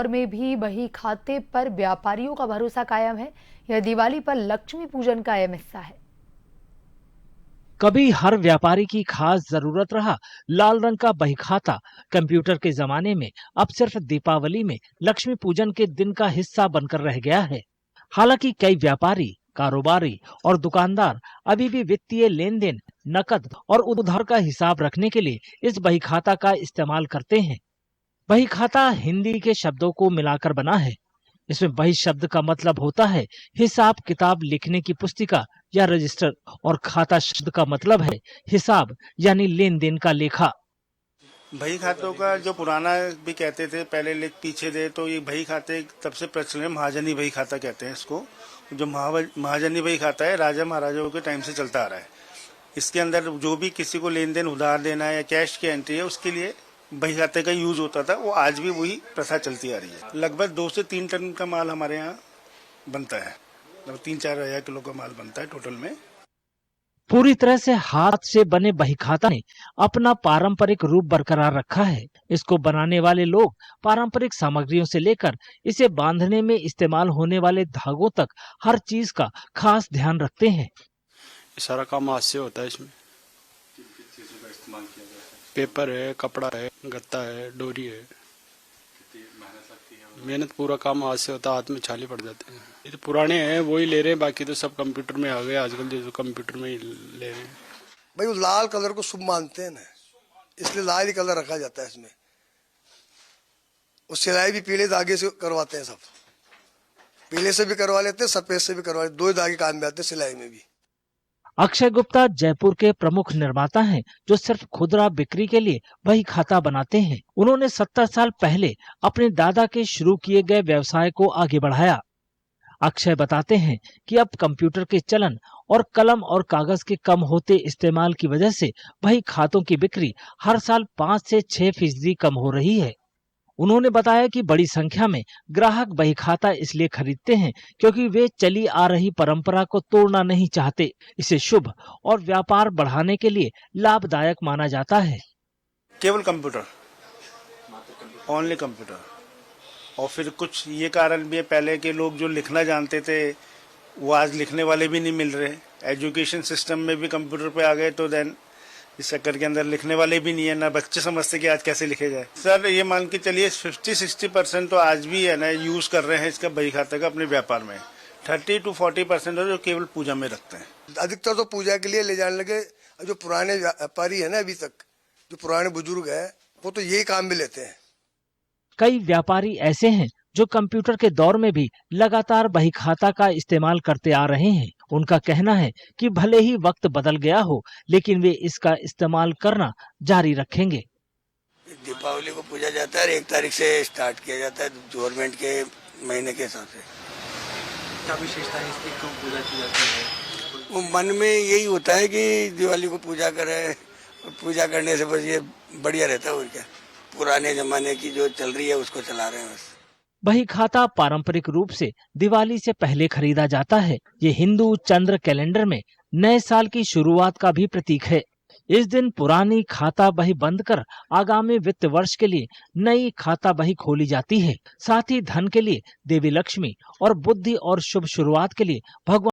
और में भी बही खाते पर व्यापारियों का भरोसा कायम है। यह दिवाली पर लक्ष्मी पूजन का अहम हिस्सा है। कभी हर व्यापारी की खास जरूरत रहा लाल रंग का बहीखाता। कंप्यूटर के जमाने में अब सिर्फ दीपावली में लक्ष्मी पूजन के दिन का हिस्सा बनकर रह गया है। हालांकि कई व्यापारी, कारोबारी और दुकानदार अभी भी वित्तीय लेन देन, नकद और उधार का हिसाब रखने के लिए इस बहीखाता का इस्तेमाल करते हैं। बहीखाता हिंदी के शब्दों को मिलाकर बना है। इसमें बही शब्द का मतलब होता है हिसाब किताब लिखने की पुस्तिका या रजिस्टर, और खाता शब्द का मतलब है हिसाब यानी लेन देन का लेखा। बही खातों का जो पुराना भी कहते थे, पहले लिख पीछे दे, तो ये बही खाते तब से प्रचलन है। महाजनी बही खाता कहते हैं इसको। जो महाजनी बही खाता है राजा महाराजाओं के टाइम से चलता आ रहा है। इसके अंदर जो भी किसी को लेन देन उधार देना है या कैश की एंट्री है, उसके लिए बही खाते का यूज होता था। वो आज भी वही प्रथा चलती आ रही है। लगभग 2 से 3 टन का माल हमारे यहाँ बनता है। 3-4 हजार किलो का माल बनता है टोटल में। पूरी तरह से हाथ से बने बहीखाता ने अपना पारंपरिक रूप बरकरार रखा है। इसको बनाने वाले लोग पारंपरिक सामग्रियों से लेकर इसे बांधने में इस्तेमाल होने वाले धागों तक हर चीज का खास ध्यान रखते हैं। सारा काम हाथ से होता है। इसमें पेपर है, कपड़ा है, गत्ता है, डोरी है। मेहनत पूरा काम हाथ से होता है, हाथ में छाले पड़ जाते हैं। ये तो पुराने हैं, वही ले रहे हैं, बाकी तो सब कंप्यूटर में आ गए आजकल। जो कंप्यूटर में ही ले रहे हैं। भाई वो लाल कलर को शुभ मानते हैं ना, इसलिए लाल ही कलर रखा जाता है इसमें। और सिलाई भी पीले धागे से करवाते हैं। सब पीले से भी करवा लेते हैं, सफेद से भी करवा लेते हैं। 2 धागे काम में आते हैं सिलाई में भी। अक्षय गुप्ता जयपुर के प्रमुख निर्माता हैं जो सिर्फ खुदरा बिक्री के लिए वही खाता बनाते हैं। उन्होंने 70 साल पहले अपने दादा के शुरू किए गए व्यवसाय को आगे बढ़ाया। अक्षय बताते हैं कि अब कंप्यूटर के चलन और कलम और कागज के कम होते इस्तेमाल की वजह से वही खातों की बिक्री हर साल 5 से 6% कम हो रही है। उन्होंने बताया कि बड़ी संख्या में ग्राहक बही खाता इसलिए खरीदते हैं क्योंकि वे चली आ रही परंपरा को तोड़ना नहीं चाहते। इसे शुभ और व्यापार बढ़ाने के लिए लाभदायक माना जाता है। केवल कंप्यूटर, ओनली कंप्यूटर। और फिर कुछ ये कारण भी है, पहले के लोग जो लिखना जानते थे वो आज लिखने वाले भी नहीं मिल रहे। एजुकेशन सिस्टम में भी कंप्यूटर पे आ गए, तो देन इस चक्कर के अंदर लिखने वाले भी नहीं है। ना बच्चे समझते कि आज कैसे लिखे जाए। सर ये मान के चलिए 50-60% तो आज भी है ना यूज कर रहे हैं इसका बही खाते का अपने व्यापार में। 30-40% जो केवल पूजा में रखते हैं। अधिकतर तो पूजा के लिए ले जाने लगे। जो पुराने व्यापारी है ना, अभी तक जो पुराने बुजुर्ग है, वो तो यही काम भी लेते हैं। कई व्यापारी ऐसे हैं जो कंप्यूटर के दौर में भी लगातार बही खाता का इस्तेमाल करते आ रहे हैं। उनका कहना है कि भले ही वक्त बदल गया हो, लेकिन वे इसका इस्तेमाल करना जारी रखेंगे। दीपावली को पूजा जाता है, 1 तारीख से स्टार्ट किया जाता है गवर्नमेंट के महीने के हिसाब से। क्या विशेषता है इसकी, क्यों पूजा की जाती है? वो मन में यही होता है कि दिवाली को पूजा करें, और पूजा करने से बस ये बढ़िया रहता है। और क्या, पुराने जमाने की जो चल रही है उसको चला रहे हैं बस। बही खाता पारंपरिक रूप से दिवाली से पहले खरीदा जाता है। ये हिंदू चंद्र कैलेंडर में नए साल की शुरुआत का भी प्रतीक है। इस दिन पुरानी खाता बही बंद कर आगामी वित्त वर्ष के लिए नई खाता बही खोली जाती है। साथ ही धन के लिए देवी लक्ष्मी और बुद्धि और शुभ शुरुआत के लिए भगवान